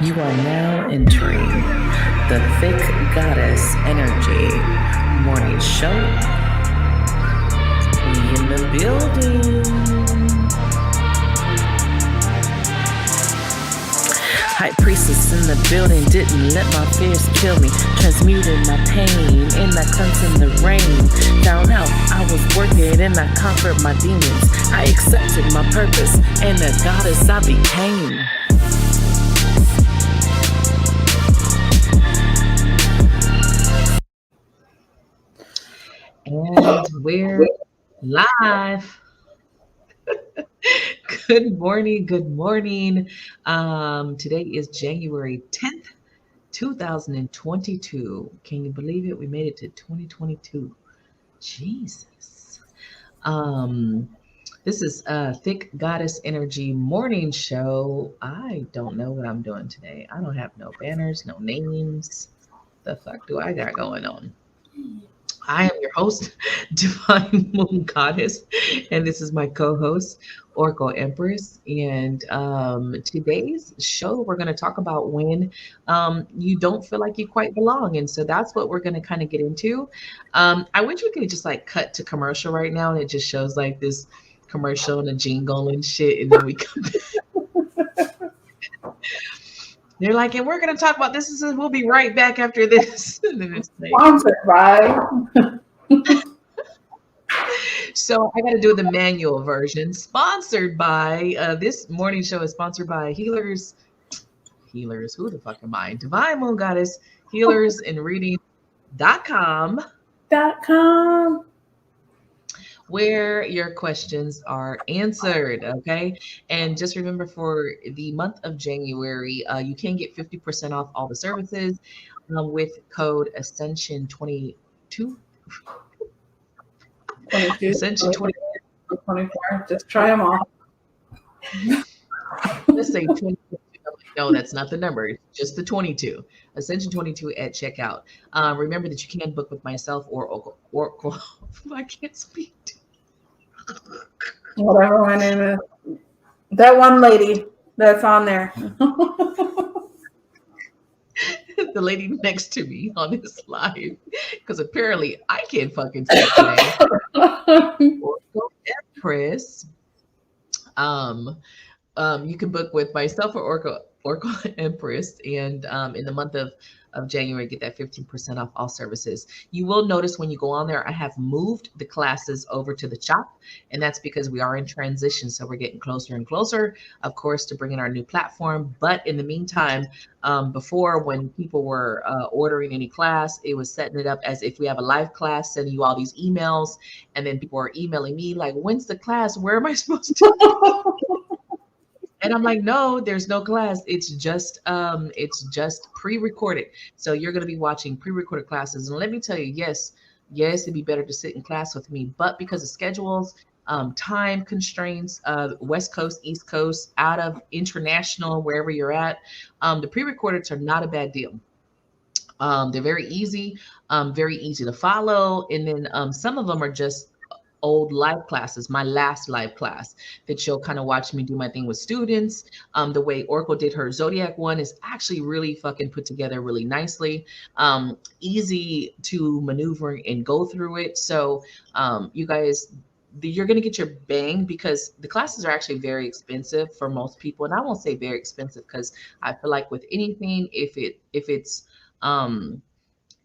You are now entering the Thick Goddess Energy Morning Show. We in the building. High priestess in the building, didn't let my fears kill me. Transmuted my pain in that cleanse in the rain. Found out I was working and I conquered my demons. I accepted my purpose and the goddess I became. And we're live. Good morning. Good morning. Today is January 10th, 2022. Can you believe it? We made it to 2022. Jesus. This is Thick Goddess Energy Morning Show. I don't know what I'm doing today. I don't have no banners, no names. The fuck do I got going on? I am your host, Divine Moon Goddess, and this is my co-host, Oracle Empress. And today's show, we're going to talk about when you don't feel like you quite belong. And so that's what we're going to kind of get into. I wish we could just like cut to commercial right now, and it just shows like this commercial and a jingle and shit, and then we come back. They're like, and we're going to talk about this. We'll be right back after this. And then it's like, sponsored by. So I got to do the manual version. Sponsored by this morning show is sponsored by Healers. Who the fuck am I? Divine Moon Goddess Healers and Reading.com. Where your questions are answered, okay? And just remember, for the month of January, you can get 50% off all the services with code Ascension 22. Ascension 24. Just try them all. Let's say 22. No, that's not the number. It's just the 22. Ascension 22 at checkout. Remember that you can book with myself or Oracle. I can't speak. Whatever my name is. That one lady that's on there. The lady next to me on this live, because apparently I can't fucking speak today. Oracle Empress. You can book with myself or Oracle Empress, and in the month of January, get that 15% off all services. You will notice when you go on there, I have moved the classes over to the shop, and that's because we are in transition. So we're getting closer and closer, of course, to bringing our new platform. But in the meantime, before, when people were ordering any class, it was setting it up as if we have a live class, sending you all these emails, and then people are emailing me like, when's the class? Where am I supposed to? And I'm like, no, there's no class. It's just pre-recorded. So you're going to be watching pre-recorded classes. And let me tell you, yes, it'd be better to sit in class with me. But because of schedules, time constraints, West Coast, East Coast, out of international, wherever you're at, the pre-recordeds are not a bad deal. They're very easy to follow. And then some of them are just old live classes, my last live class that you'll kind of watch me do my thing with students. The way Oracle did her Zodiac one is actually really fucking put together really nicely, easy to maneuver and go through it. So you guys, you're going to get your bang, because the classes are actually very expensive for most people. And I won't say very expensive, because I feel like with anything,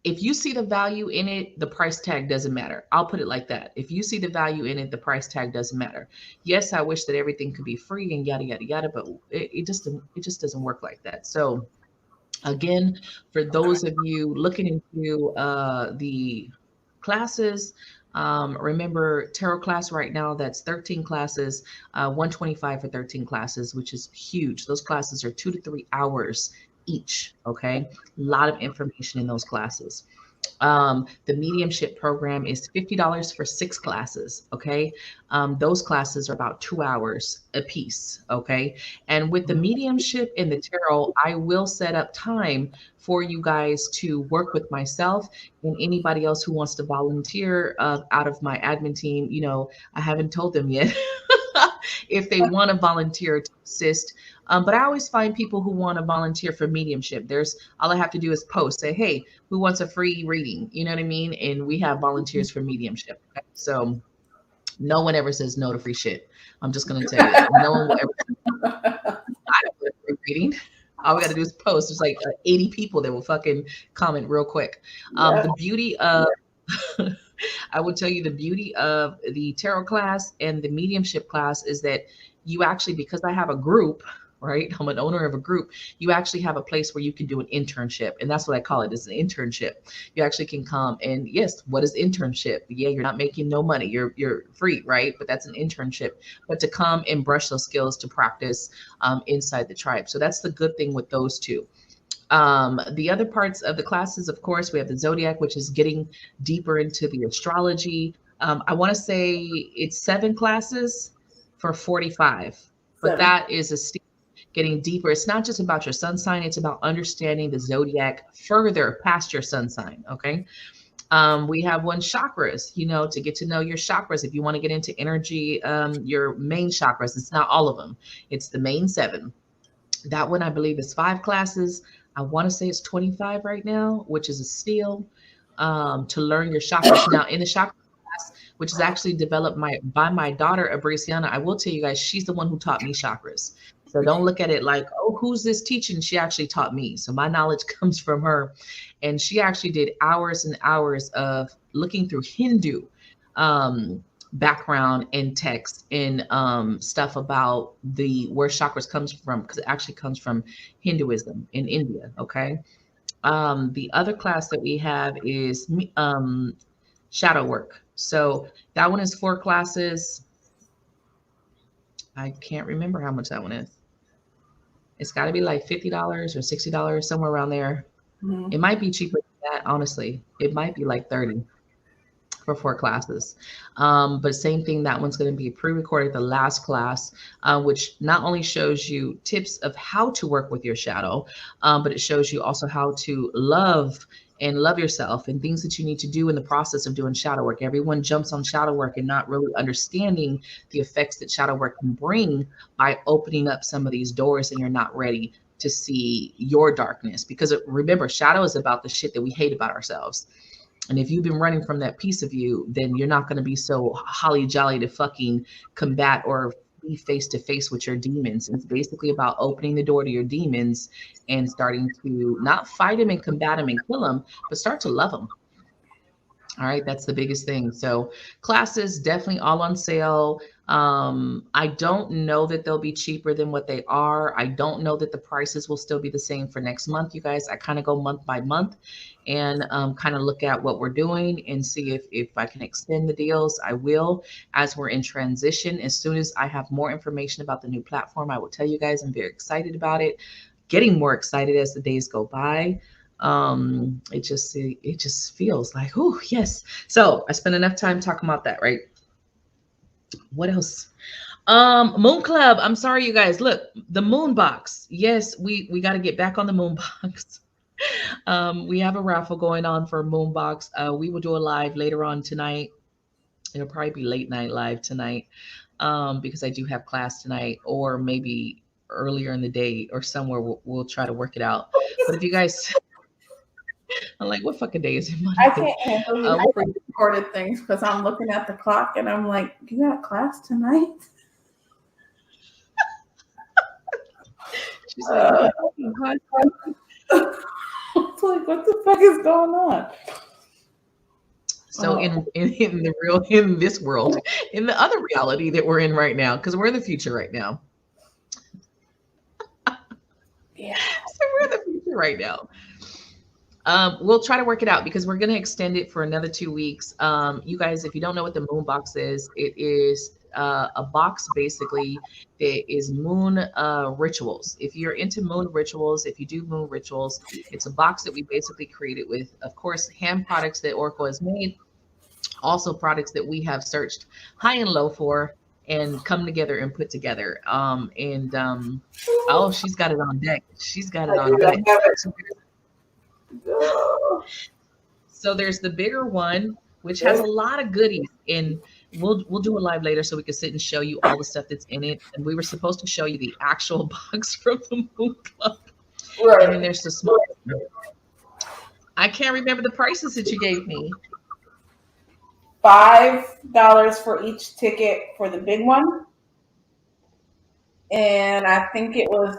if you see the value in it, the price tag doesn't matter. I'll put it like that. If you see the value in it, the price tag doesn't matter. Yes, I wish that everything could be free and yada, yada, yada, but it just doesn't work like that. So again, for those of you looking into the classes, remember, tarot class right now, that's 13 classes, 125 for 13 classes, which is huge. Those classes are 2 to 3 hours each. Okay. A lot of information in those classes. The mediumship program is $50 for 6 classes. Okay. Those classes are about 2 hours a piece. Okay. And with the mediumship and the tarot, I will set up time for you guys to work with myself and anybody else who wants to volunteer out of my admin team. You know, I haven't told them yet. if they want to volunteer to assist. But I always find people who want to volunteer for mediumship. There's all I have to do is post, say, hey, who wants a free reading? You know what I mean? And we have volunteers for mediumship. Okay? So no one ever says no to free shit. I'm just gonna tell you that. No one will ever say, I don't want a free reading. All we got to do is post. There's like 80 people that will fucking comment real quick. Yeah. The beauty of I will tell you the beauty of the tarot class and the mediumship class is that you actually, because I have a group, right? I'm an owner of a group. You actually have a place where you can do an internship. And that's what I call it, is an internship. You actually can come and yes, what is internship? Yeah, you're not making no money. You're free, right? But that's an internship. But to come and brush those skills to practice inside the tribe. So that's the good thing with those two. The other parts of the classes, of course, we have the zodiac, which is getting deeper into the astrology. I want to say it's 7 classes for 45, but 7. that is a getting deeper. It's not just about your sun sign, it's about understanding the zodiac further past your sun sign. Okay. We have one chakras, to get to know your chakras. If you want to get into energy, your main chakras, it's not all of them, it's the main 7. That one, I believe, is 5 classes. I want to say it's 25 right now, which is a steal, to learn your chakras. Now, in the chakra class, which is actually developed by my daughter, Abriciana, I will tell you guys, she's the one who taught me chakras. So don't look at it like, oh, who's this teaching? She actually taught me. So my knowledge comes from her. And she actually did hours and hours of looking through Hindu background and text and stuff about where chakras comes from, because it actually comes from Hinduism in India. Okay. The other class that we have is shadow work. So that one is 4 classes. I can't remember how much that one is. It's got to be like $50 or $60, somewhere around there. Mm-hmm. It might be cheaper than that, honestly. It might be like 30 for 4 classes. But same thing, that one's going to be pre-recorded, the last class, which not only shows you tips of how to work with your shadow, but it shows you also how to love yourself and things that you need to do in the process of doing shadow work. Everyone jumps on shadow work and not really understanding the effects that shadow work can bring by opening up some of these doors, and you're not ready to see your darkness. Because remember, shadow is about the shit that we hate about ourselves. And if you've been running from that piece of you, then you're not going to be so holly jolly to fucking combat or be face to face with your demons. It's basically about opening the door to your demons and starting to not fight them and combat them and kill them, but start to love them. All right, that's the biggest thing. So classes definitely all on sale. I don't know that they'll be cheaper than what they are. I don't know that the prices will still be the same for next month, you guys. I kind of go month by month and kind of look at what we're doing and see if I can extend the deals. I will, as we're in transition. As soon as I have more information about the new platform, I will tell you guys. I'm very excited about it, getting more excited as the days go by. It just feels like, oh yes. So I spent enough time talking about that, right? What else? Moon Club. I'm sorry, you guys. Look, the moon box. Yes, we got to get back on the moon box. We have a raffle going on for moon box. We will do a live later on tonight. It'll probably be late night live tonight, because I do have class tonight, or maybe earlier in the day or somewhere. We'll try to work it out. But if you guys, I'm like, what fucking day is it? Monday? I can't handle you recorded things because I'm looking at the clock and I'm like, you got class tonight? She's like, it's like, what the fuck is going on? So in this world, in the other reality that we're in right now, because we're in the future right now. Yeah. So we're in the future right now. We'll try to work it out because we're going to extend it for another 2 weeks. You guys, if you don't know what the moon box is, it is a box basically that is moon rituals. If you're into moon rituals, if you do moon rituals, it's a box that we basically created with, of course, hand products that Oracle has made, also products that we have searched high and low for and come together and put together. Oh, she's got it on deck. She's got it on deck. So there's the bigger one, which has a lot of goodies. And we'll do a live later so we can sit and show you all the stuff that's in it. And we were supposed to show you the actual box from the Moon Club. And then Right. there's the small. I can't remember the prices that you gave me. $5 for each ticket for the big one, and I think it was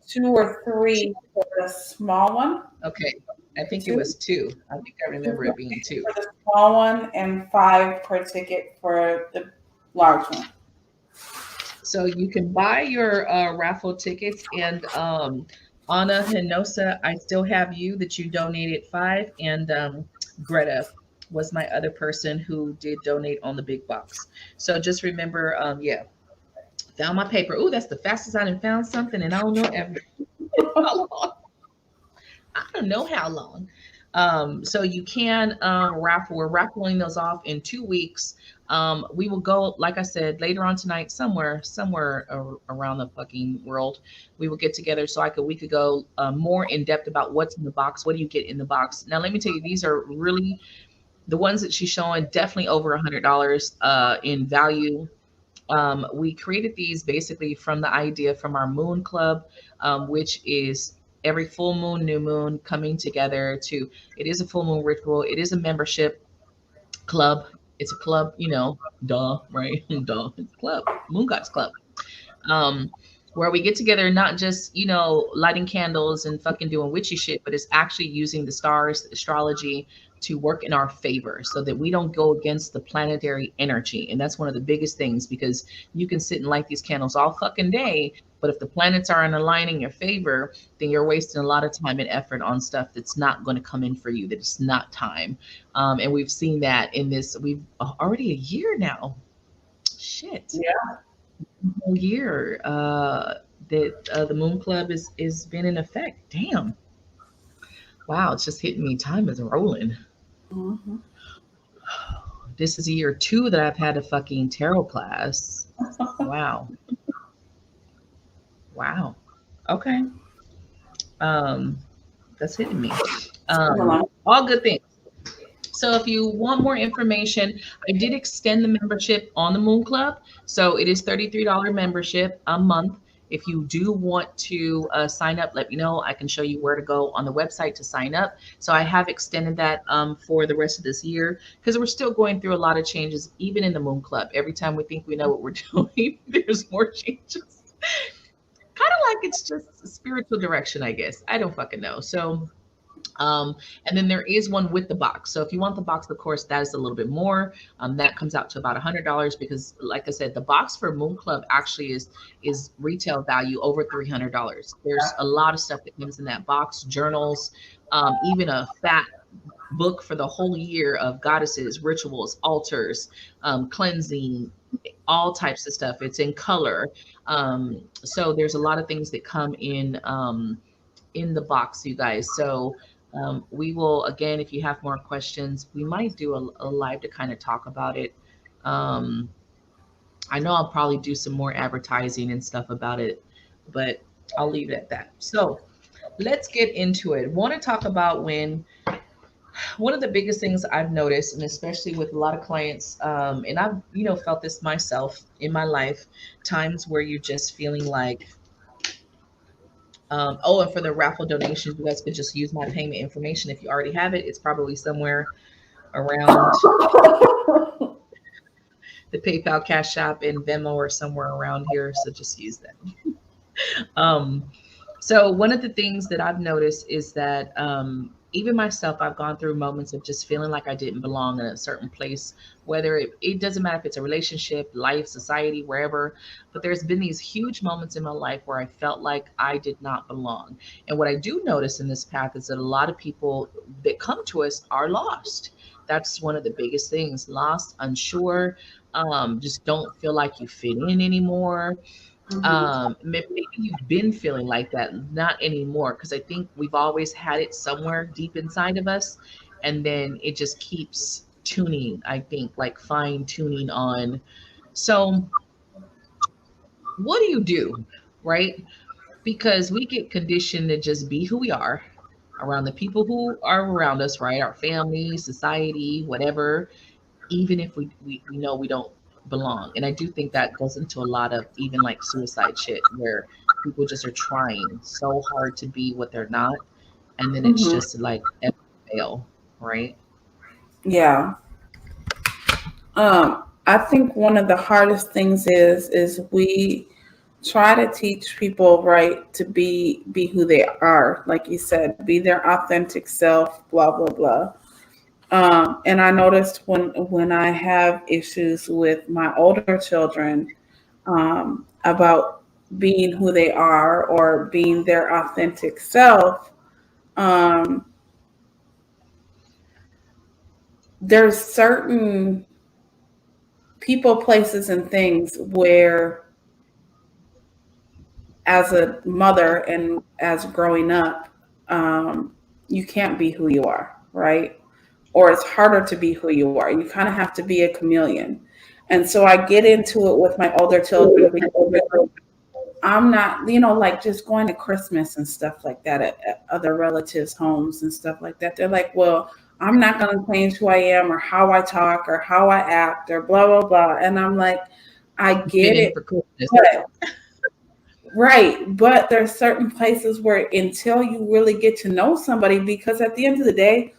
2 or 3 for the small one. Okay. I think it Two, was two. I think I two remember per it being ticket two. for the small one, and 5 per ticket for the large one. So you can buy your raffle tickets. And Anna Hinosa, I still have you that you donated five. And Greta was my other person who did donate on the big box. So just remember, yeah, found my paper. Oh, that's the fastest I done found something, and I don't know ever how long. I don't know how long. So you can raffle. We're raffling those off in 2 weeks. We will go, like I said, later on tonight, somewhere around the fucking world. We will get together so we could go more in depth about what's in the box. What do you get in the box? Now, let me tell you, these are really the ones that she's showing. Definitely over $100 in value. We created these basically from the idea from our moon club, which is every full moon, new moon coming together to, it is a full moon ritual. It is a membership club. It's a club, duh, right? Duh, it's a club, Moon Gods Club, um, where we get together, not just lighting candles and fucking doing witchy shit, but it's actually using the stars, astrology, to work in our favor so that we don't go against the planetary energy. And that's one of the biggest things, because you can sit and light these candles all fucking day, but if the planets are in aligning your favor, then you're wasting a lot of time and effort on stuff that's not going to come in for you, that it's not time. And we've seen that in this, we've already a year now. Shit, Yeah. whole year that the Moon Club is been in effect. Damn. Wow, it's just hitting me. Time is rolling. Hmm. This is year two that I've had a fucking tarot class. Wow. Wow. Okay. Um, that's hitting me. All good things. So if you want more information, I did extend the membership on the Moon Club. So it is $33 membership a month. If you do want to sign up, let me know. I can show you where to go on the website to sign up. So I have extended that for the rest of this year, because we're still going through a lot of changes, even in the Moon Club. Every time we think we know what we're doing, there's more changes. Kind of like it's just spiritual direction, I guess. I don't fucking know. So and then there is one with the box. So if you want the box, of course, that is a little bit more. That comes out to about $100, because, like I said, the box for Moon Club actually is retail value over $300. There's a lot of stuff that comes in that box: journals, even a fat book for the whole year of goddesses, rituals, altars, cleansing, all types of stuff. It's in color. So there's a lot of things that come in the box, you guys. So we will, again, if you have more questions, we might do a live to kind of talk about it. Um, I know I'll probably do some more advertising and stuff about it, but I'll leave it at that. So let's get into it. Want to talk about when one of the biggest things I've noticed, and especially with a lot of clients, and I've felt this myself in my life, times where you're just feeling like, oh, and for the raffle donations, you guys could just use my payment information. If you already have it, it's probably somewhere around the PayPal, Cash App, and Venmo, or somewhere around here. So just use that. Um, so one of the things that I've noticed is that even myself, I've gone through moments of just feeling like I didn't belong in a certain place, whether it doesn't matter if it's a relationship, life, society, wherever, but there's been these huge moments in my life where I felt like I did not belong. And what I do notice in this path is that a lot of people that come to us are lost. That's one of the biggest things: lost, unsure, just don't feel like you fit in anymore. Maybe you've been feeling like that, not anymore, because I think we've always had it somewhere deep inside of us, and then it just keeps tuning, I think, like fine tuning on. So what do you do, right? Because we get conditioned to just be who we are around the people who are around us, right? Our family, society, whatever. even if we know we don't belong. And I do think that goes into a lot of even like suicide shit where people just are trying so hard to be what they're not, and then it's Hmm. just like epic fail, right? Yeah. I think one of the hardest things is we try to teach people right to be who they are, like you said, be their authentic self, blah blah blah. And I noticed when I have issues with my older children about being who they are or being their authentic self, um, there's certain people, places, and things where, as a mother and as growing up, you can't be who you are, right? Or it's harder to be who you are. You kind of have to be a chameleon. And so I get into it with my older children because I'm not, like just going to Christmas and stuff like that at other relatives' homes and stuff like that. They're like, well, I'm not going to change who I am or how I talk or how I act or blah, blah, blah. And I'm like, I Fit get in it. for Christmas. But, right. But there's certain places where until you really get to know somebody, because at the end of the day,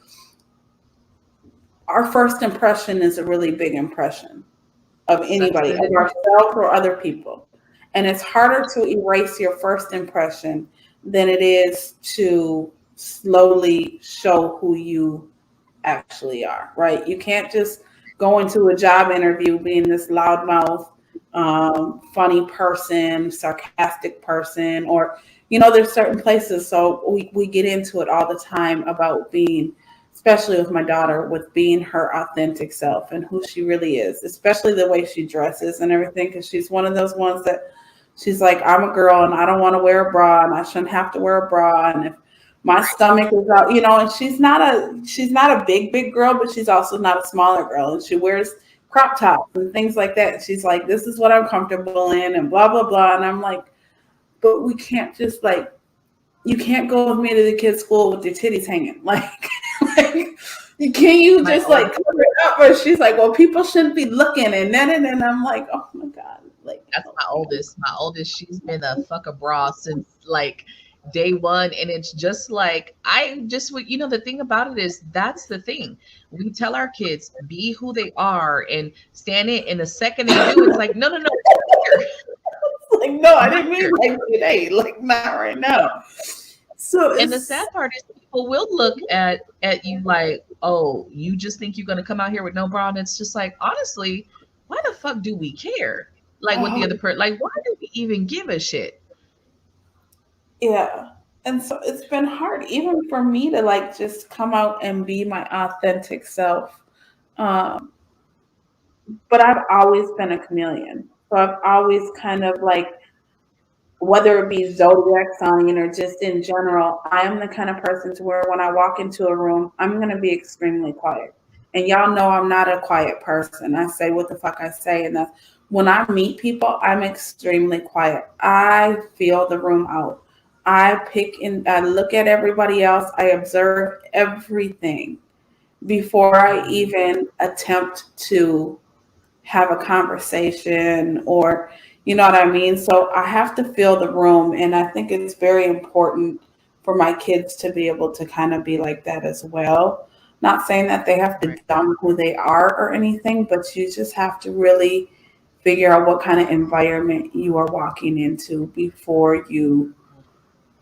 our first impression is a really big impression of That's anybody, it. of ourselves or other people. And it's harder to erase your first impression than it is to slowly show who you actually are, right? You can't just go into a job interview being this loudmouth, funny person, sarcastic person, or, there's certain places. So we get into it all the time about being, especially with my daughter, with being her authentic self and who she really is, especially the way she dresses and everything, because she's one of those ones that she's like, I'm a girl and I don't want to wear a bra and I shouldn't have to wear a bra. And if my stomach is out, and she's not a big girl, but she's also not a smaller girl. And she wears crop tops and things like that. She's like, this is what I'm comfortable in and blah, blah, blah. And I'm like, but we can't just like, you can't go with me to the kids' school with your titties hanging. Like can you My just like old cover it up? Or she's like, well, people shouldn't be looking and I'm like, oh my God. Like, That's oh my my God. oldest. My oldest, she's been a fuck a bra since like day one. And it's just like, I just would, the thing about it is that's the thing. We tell our kids, be who they are and stand it. And the second they do, it's like, no, no, no, here, Like, no, I not didn't mean here. like today, like not right now. So And the it's sad part is people will look at you like, oh, you just think you're gonna come out here with no bra. And it's just like, honestly, why the fuck do we care? Like what the other oh, person, like, why do we even give a shit? yeah. And so it's been hard even for me to like just come out and be my authentic self. Um, but I've always been a chameleon. So I've always kind of like, whether it be zodiac sign or just in general, I am the kind of person to where when I walk into a room, I'm going to be extremely quiet. And y'all know I'm not a quiet person. I say what the fuck I say. And that's when I meet people, I'm extremely quiet. I feel the room out. I pick and I look at everybody else. I observe everything before I even attempt to have a conversation or what I mean? So I have to feel the room and I think it's very important for my kids to be able to kind of be like that as well. Not saying that they have to Right. dumb who they are or anything, but you just have to really figure out what kind of environment you are walking into before you,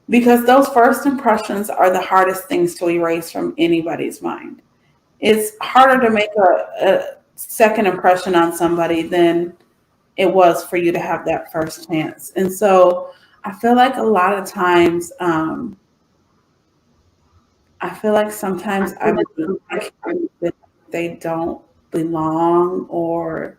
because those first impressions are the hardest things to erase from anybody's mind. It's harder to make a second impression on somebody than it was for you to have that first chance. And so I feel like a lot of times, I feel like sometimes I believe that they don't belong or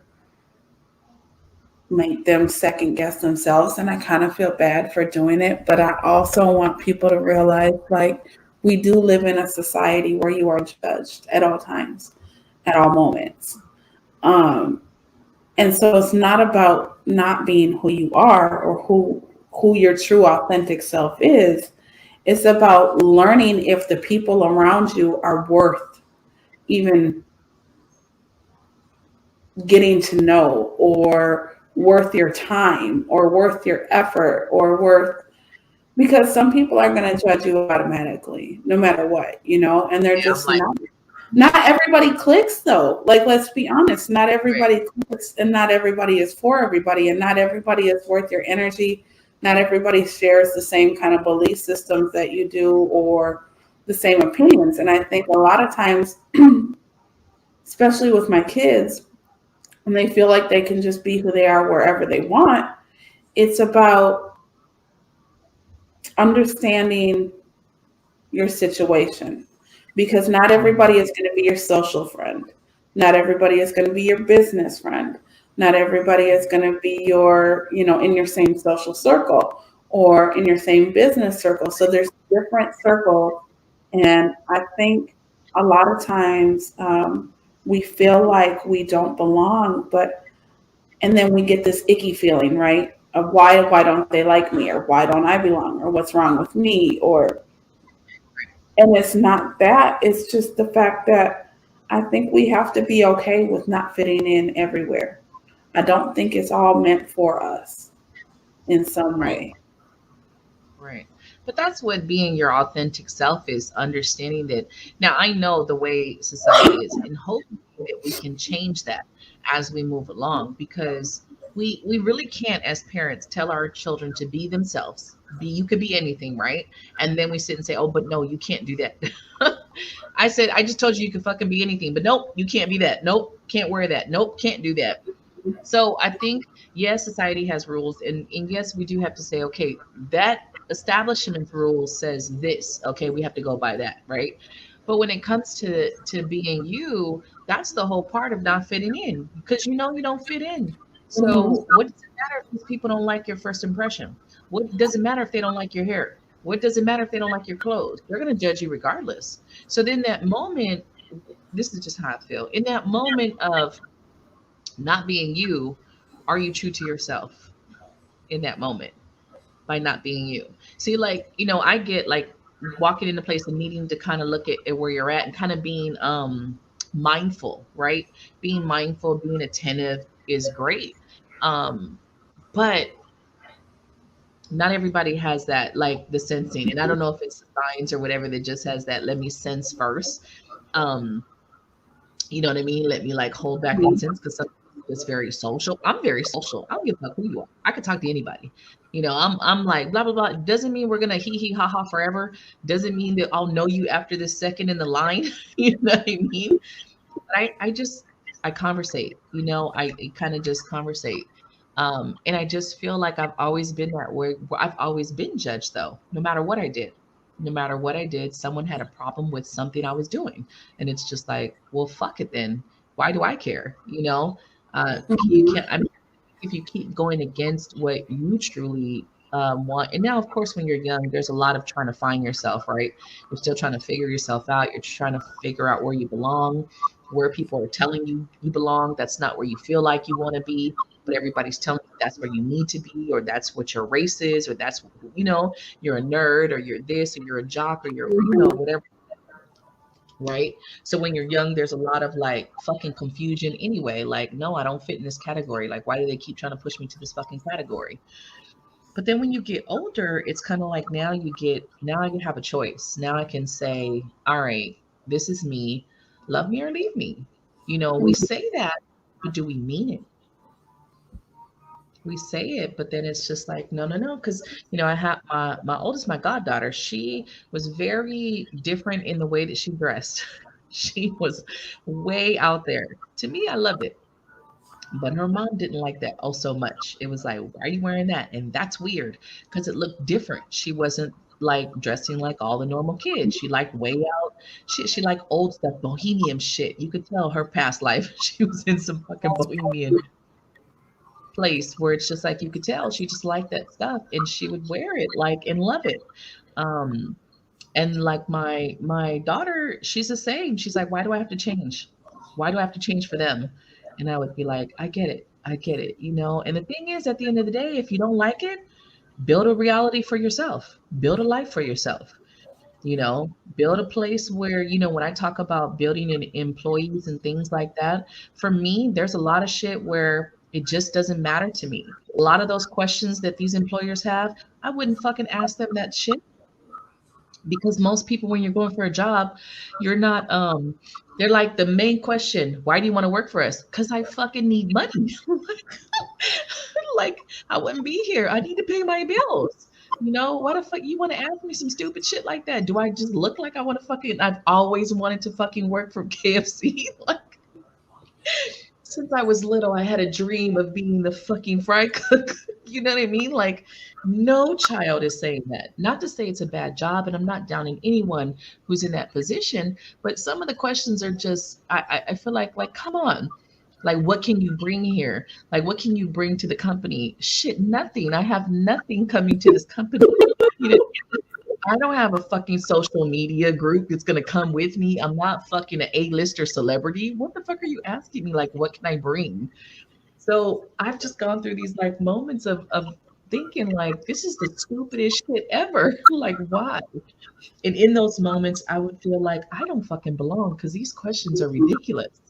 make them second guess themselves. And I kind of feel bad for doing it. But I also want people to realize like we do live in a society where you are judged at all times, at all moments. Um, And so it's not about not being who you are or who your true authentic self is. It's about learning if the people around you are worth even getting to know, or worth your time, or worth your effort, or worth, because some people are going to judge you automatically no matter what, and they're Yeah, I'm just like, not everybody clicks though. Like, let's be honest, not right, everybody clicks, and not everybody is for everybody, and not everybody is worth your energy. Not everybody shares the same kind of belief systems that you do, or the same opinions. And I think a lot of times, especially with my kids, when they feel like they can just be who they are wherever they want, it's about understanding your situation, because not mhm, everybody is going to be your social friend. Not everybody is going to be your business friend. Not everybody is going to be your, in your same social circle or in your same business circle. So there's different circles. And I think a lot of times we feel like we don't belong, and then we get this icky feeling, right? Of why don't they like me, or why don't I belong, or what's wrong with me, or, and it's not that, it's just the fact that I think we have to be okay with not fitting in everywhere. I don't think it's all meant for us in some right. way. Right. But that's what being your authentic self is, understanding that. Now, I know the way society is, and hoping that we can change that as we move along, because we really can't, as parents, tell our children to be themselves. You could be anything, right? And then we sit and say, "Oh, but no, you can't do that." I said, "I just told you you could fucking be anything, but nope, you can't be that. Nope, can't wear that. Nope, can't do that." So I think, yes, society has rules, and yes, we do have to say, okay, that establishment rule says this. Okay, we have to go by that, right? But when it comes to being you, that's the whole part of not fitting in, because you know you don't fit in. Mhm. So what does it matter if these people don't like your first impression? What does it matter if they don't like your hair? What does it matter if they don't like your clothes? They're gonna judge you regardless. So then that moment, this is just how I feel. In that moment of not being you, are you true to yourself in that moment by not being you? See, like, I get like walking into place and needing to kind of look at where you're at and kind of being mindful, right? Being mindful, being attentive is great. Um, but not everybody has that, like the sensing. And I don't know if it's the science or whatever that just has that let me sense first. Um, You know what I mean? Let me like hold back and Mhm. sense, because some people just very social. I'm very social. I don't give a fuck who you are. I could talk to anybody. I'm like blah blah blah. Doesn't mean we're gonna hee hee ha ha forever. Doesn't mean that I'll know you after this second in the line. You know what I mean? But I conversate. I kind of just conversate. And I just feel like I've always been that way. I've always been judged though, no matter what I did. No matter what I did, someone had a problem with something I was doing. And it's just like, well, fuck it then. Why do I care? You Mhm. can't, I mean, if you keep going against what you truly want. And now, of course, when you're young, there's a lot of trying to find yourself, right? You're still trying to figure yourself out. You're trying to figure out where you belong, where people are telling you you belong. That's not where you feel like you want to be, but everybody's telling you that's where you need to be, or that's what your race is, or that's, you're a nerd, or you're this, or you're a jock, or you're, Mhm. whatever, right? So when you're young, there's a lot of like fucking confusion anyway. Like, no, I don't fit in this category. Like, why do they keep trying to push me to this fucking category? But then when you get older, it's kind of like now I can have a choice. Now I can say, all right, this is me. Love me or leave me. We say that, but do we mean it? We say it, but then it's just like, no, no, no. Because, I have my oldest, my goddaughter, she was very different in the way that she dressed. She was way out there. To me, I loved it. But her mom didn't like that oh so much. It was like, why are you wearing that? And that's weird because it looked different. She wasn't like dressing like all the normal kids. She liked way out. She liked old stuff, bohemian shit. You could tell her past life. She was in some fucking bohemian place where it's just like you could tell she just liked that stuff, and she would wear it like and love it. Um, and like my daughter, she's the same. She's like, why do I have to change? Why do I have to change for them? And I would be like, I get it. I get it, And the thing is, at the end of the day, if you don't like it, build a reality for yourself. Build a life for yourself. Build a place where, when I talk about building in employees and things like that, for me, there's a lot of shit where it just doesn't matter to me. A lot of those questions that these employers have, I wouldn't fucking ask them that shit, because most people, when you're going for a job, you're not they're like, the main question, why do you want to work for us? Because I fucking need money. Like, I wouldn't be here. I need to pay my bills. Why the fuck you want to ask me some stupid shit like that? Do I just look like I want to fucking, I've always wanted to fucking work for KFC? Like, since I was little, I had a dream of being the fucking fry cook. You know what I mean? Like, no child is saying that. Not to say it's a bad job, and I'm not downing anyone who's in that position, but some of the questions are just, I feel like, come on. Like, what can you bring here? Like, what can you bring to the company? Shit, nothing. I have nothing coming to this company. You know, I don't have a fucking social media group that's gonna come with me. I'm not fucking an A-lister celebrity. What the fuck are you asking me? Like, what can I bring? So I've just gone through these like moments of thinking like, this is the stupidest shit ever. Like, why? And in those moments, I would feel like I don't fucking belong because these questions are ridiculous.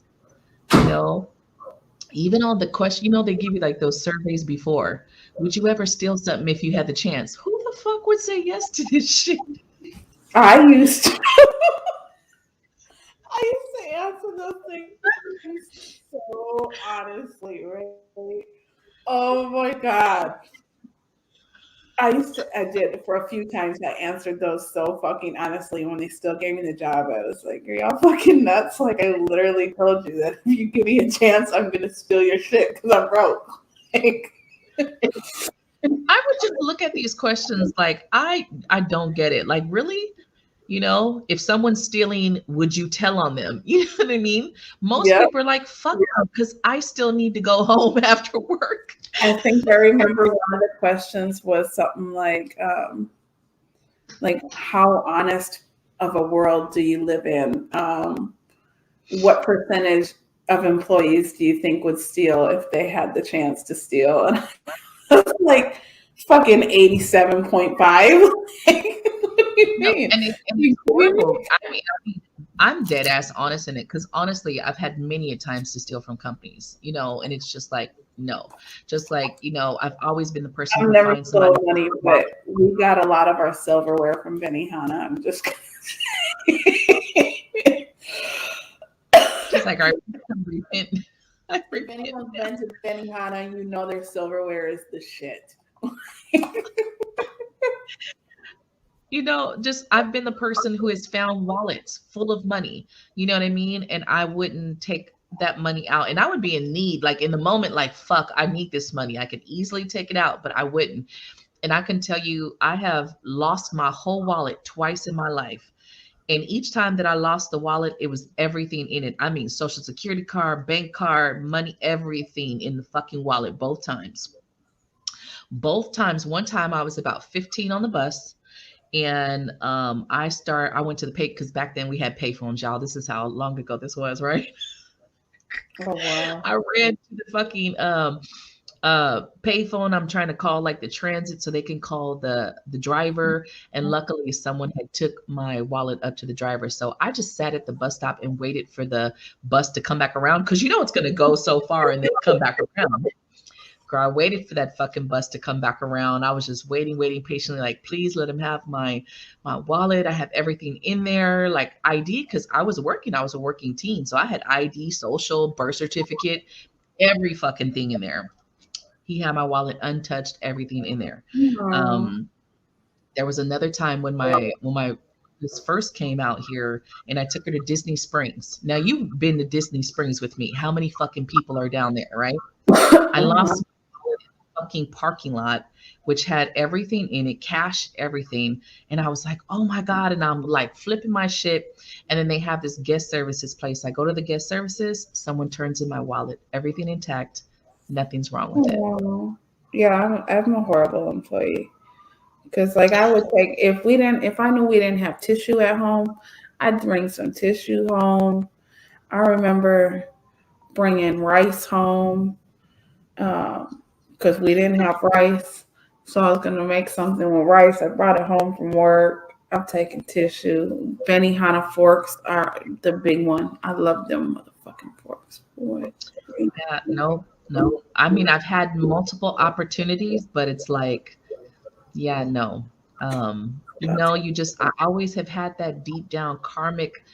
You know, even on the question, they give you like those surveys before. Would you ever steal something if you had the chance? Who the fuck would say yes to this shit? I used to, I used to answer those things so honestly, right? Oh my God. I did for a few times. I answered those so fucking honestly. When they still gave me the job, I was like, "Are y'all fucking nuts?" Like, I literally told you that if you give me a chance, I'm gonna steal your shit because I'm broke. Like, And I would just look at these questions like, I don't get it. Like, really? If someone's stealing, would you tell on them? You know what I mean? Most yeah, people are like, fuck them, because I still need to go home after work. I think I remember one of the questions was something like how honest of a world do you live in? What percentage of employees do you think would steal if they had the chance to steal? And I was like, fucking 87.5. Like, what do you No, mean? and it's horrible. I'm dead ass honest in it, because honestly, I've had many a times to steal from companies, and it's just like, no. Just like, I've always been the person I've who never finds stole somebody. money, but we got a lot of our silverware from Benihana. I'm just She's like, all right, I repent. I if repent. anyone's been to Benihana, you know their silverware is the shit. Just I've been the person who has found wallets full of money. You know what I mean? And I wouldn't take that money out. And I would be in need, like in the moment, like, fuck, I need this money. I could easily take it out, but I wouldn't. And I can tell you, I have lost my whole wallet twice in my life. And each time that I lost the wallet, it was everything in it. I mean, social security card, bank card, money, everything in the fucking wallet, both times. Both times. One time I was about 15 on the bus, and I went to the pay, because back then we had payphones, y'all. This is how long ago this was, right? Oh wow. I ran to the fucking payphone. I'm trying to call like the transit so they can call the driver, and luckily someone had took my wallet up to the driver. So I just sat at the bus stop and waited for the bus to come back around, because it's going to go so far and then come back around. Girl, I waited for that fucking bus to come back around. I was just waiting patiently, like, please let him have my wallet. I have everything in there, like ID, because I was working. I was a working teen. So I had ID, social, birth certificate, every fucking thing in there. He had my wallet untouched, everything in there. Oh, Um, there was another time when my this first came out here, and I took her to Disney Springs. Now you've been to Disney Springs with me. How many fucking people are down there, right? I lost fucking parking lot, which had everything in it, cash, everything. And I was like, oh my God. And I'm like flipping my shit. And then they have this guest services place. I go to the guest services, someone turns in my wallet, everything intact, nothing's wrong with it. oh. Yeah, I'm a horrible employee. Because like I would take if I knew we didn't have tissue at home, I'd bring some tissue home. I remember bringing rice home because we didn't have rice, so I was gonna make something with rice. I brought it home from work. I've taken tissue. Benihana forks are the big one. I love them motherfucking forks. Boy. Yeah, no, no. I mean, I've had multiple opportunities, but it's like, yeah, no. No, you just, I always have had that deep down karmic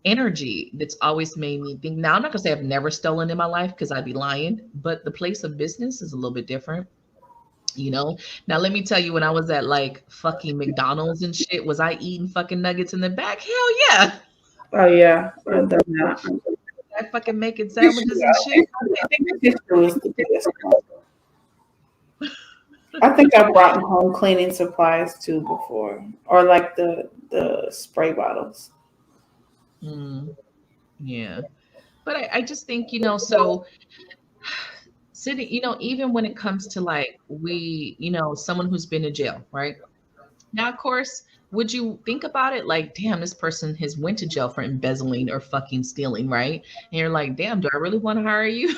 energy that's always made me think. Now, I'm not gonna say I've never stolen in my life because I'd be lying, but the place of business is a little bit different, you know? Now, let me tell you, when I was at like fucking McDonald's and shit, was I eating fucking nuggets in the back? Hell yeah. Oh yeah, I've done that. I fucking making Tissue, sandwiches and shit. I think tissue is the biggest one. I think I brought home cleaning supplies too before, or like the spray bottles. Mm, yeah. But I just think, so sitting, even when it comes to like someone who's been to jail, right? Now, of course, would you think about it like, damn, this person has went to jail for embezzling or fucking stealing, right? And you're like, damn, do I really want to hire you,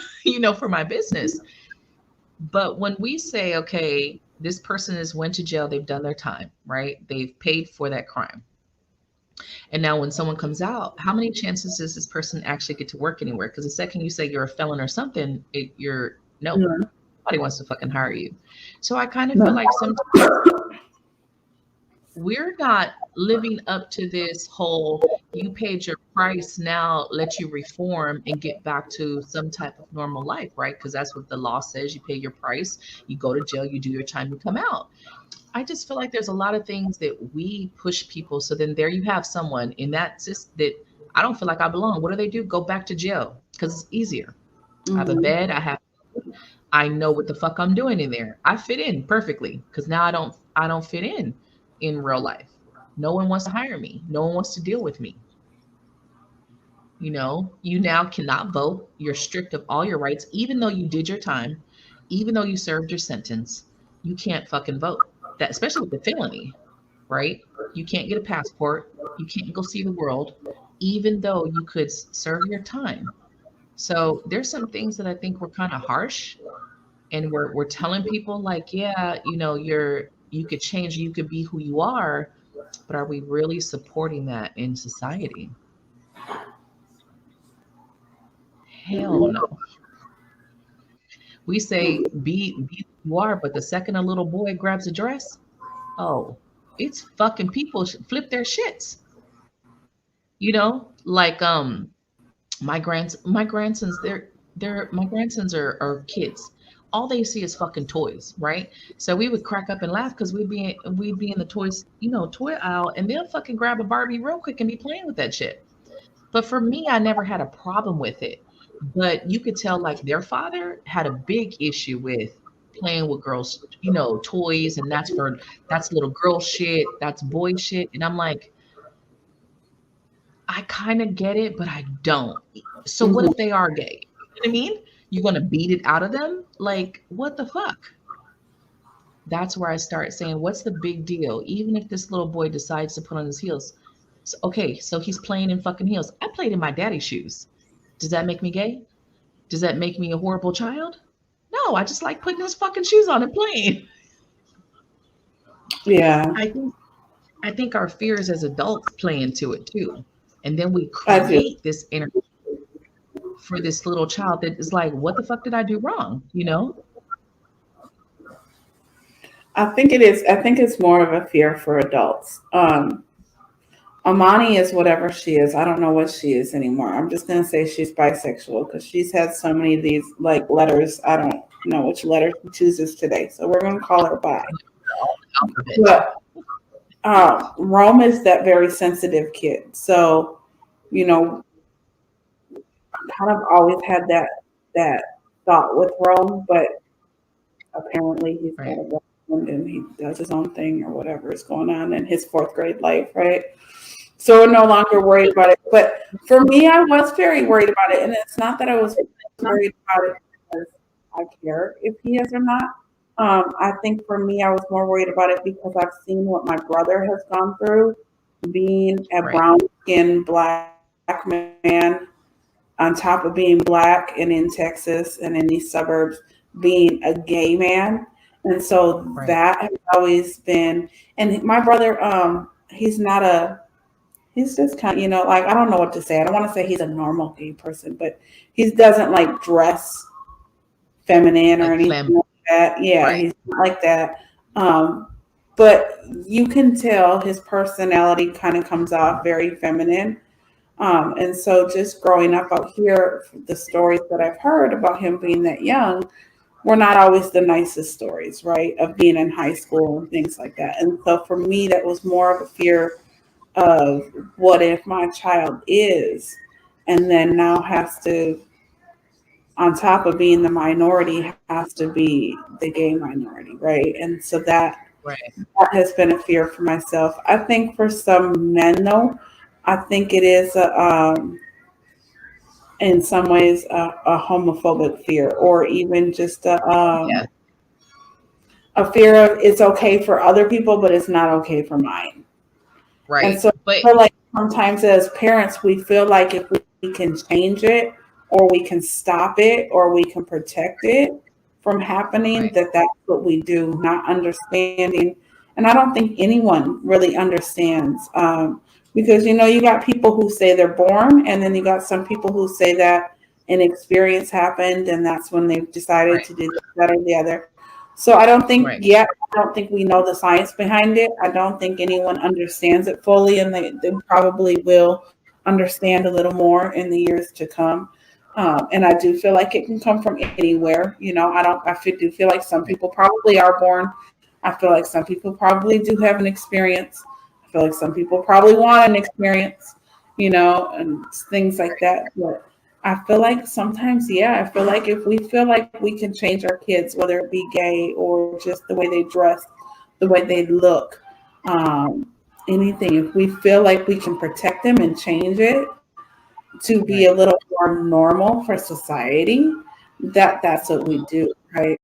for my business? But when we say, okay, this person has went to jail, they've done their time, right? They've paid for that crime. And now when someone comes out, how many chances does this person actually get to work anywhere? Because the second you say you're a felon or something, you're no, No, nobody wants to fucking hire you. So I kind of feel no. like sometimes we're not living up to this whole you paid your price, now let you reform and get back to some type of normal life, right? Because that's what the law says. You pay your price, you go to jail, you do your time, you come out. I just feel like there's a lot of things that we push people. So then there you have someone in that that I don't feel like I belong. What do they do? Go back to jail because it's easier. I have a Mhm. bed. I know what the fuck I'm doing in there. I fit in perfectly because now I don't fit in real life. No one wants to hire me. No one wants to deal with me. You now cannot vote. You're stripped of all your rights, even though you did your time, even though you served your sentence. You can't fucking vote. That especially with the felony, right? You can't get a passport. You can't go see the world, even though you could serve your time. So there's some things that I think were kind of harsh, and we're telling people like, yeah, you could change, you could be who you are, but are we really supporting that in society? Hell no. We say be who you are, but the second a little boy grabs a dress, oh, it's fucking people flip their shits. Like my grandsons, they're my grandsons are kids. All they see is fucking toys, right? So we would crack up and laugh because we'd be in the toys, toy aisle, and they'll fucking grab a Barbie real quick and be playing with that shit. But for me, I never had a problem with it. But you could tell like their father had a big issue with playing with girls, toys, and that's little girl shit, that's boy shit. And I'm like, I kind of get it, but I don't. So what Mhm. if they are gay? You know what I mean? You're gonna beat it out of them? Like, what the fuck? That's where I start saying, what's the big deal? Even if this little boy decides to put on his heels. So, okay, so he's playing in fucking heels. I played in my daddy's shoes. Does that make me gay? Does that make me a horrible child? No, I just like putting his fucking shoes on and playing. Yeah, I think I think our fears as adults play into it too. And then we I do. create this energy for this little child that is like, what the fuck did I do wrong? I think it is. I think it's more of a fear for adults. Amani is whatever she is. I don't know what she is anymore. I'm just gonna say she's bisexual because she's had so many of these like letters. I don't know which letter she chooses today, so we're gonna call her bi. Alphabet. But Rome is that very sensitive kid. So, you know, kind of always had that thought with Rome, but apparently he's got Right. a girlfriend and he does his own thing or whatever is going on in his fourth grade life, right? So we're no longer worried about it. But for me, I was very worried about it. And it's not that I was worried about it because I care if he is or not. I think for me, I was more worried about it because I've seen what my brother has gone through being a Right. brown skinned black man on top of being black and in Texas and in these suburbs, being a gay man. And so Right. that has always been, and my brother, he's not a he's just kind of, like, I don't know what to say. I don't want to say he's a normal gay person, but he doesn't like dress feminine or Like anything flam. like that. Yeah, Right. he's not like that. Um, but you can tell his personality kind of comes off very feminine. And so just growing up out here, the stories that I've heard about him being that young were not always the nicest stories, right? Of being in high school and things like that. And so for me, that was more of a fear of what if my child is, and then now has to, on top of being the minority, has to be the gay minority, right? And so Right. that has been a fear for myself. I think for some men, though, I think it is in some ways a homophobic fear, or even just Yeah. a fear of it's okay for other people, but it's not okay for mine. And Right. so But I feel like sometimes as parents, we feel like if we can change it, or we can stop it, or we can protect it from happening, right. that that's what we do, not understanding. And I don't think anyone really understands, because, you got people who say they're born, and then you got some people who say that an experience happened, and that's when they've decided Right. to do this, that, or the other. So I don't think Right. yet, I don't think we know the science behind it. I don't think anyone understands it fully, and they probably will understand a little more in the years to come. And I do feel like it can come from anywhere. I don't. Do feel like some Right. people probably are born. I feel like some people probably do have an experience. I feel like some people probably want an experience. And things like Right. that. But I feel like sometimes, yeah, I feel like if we feel like we can change our kids, whether it be gay or just the way they dress, the way they look, um, anything, if we feel like we can protect them and change it to be a Right. little more normal for society, that's what we Mhm. do, right?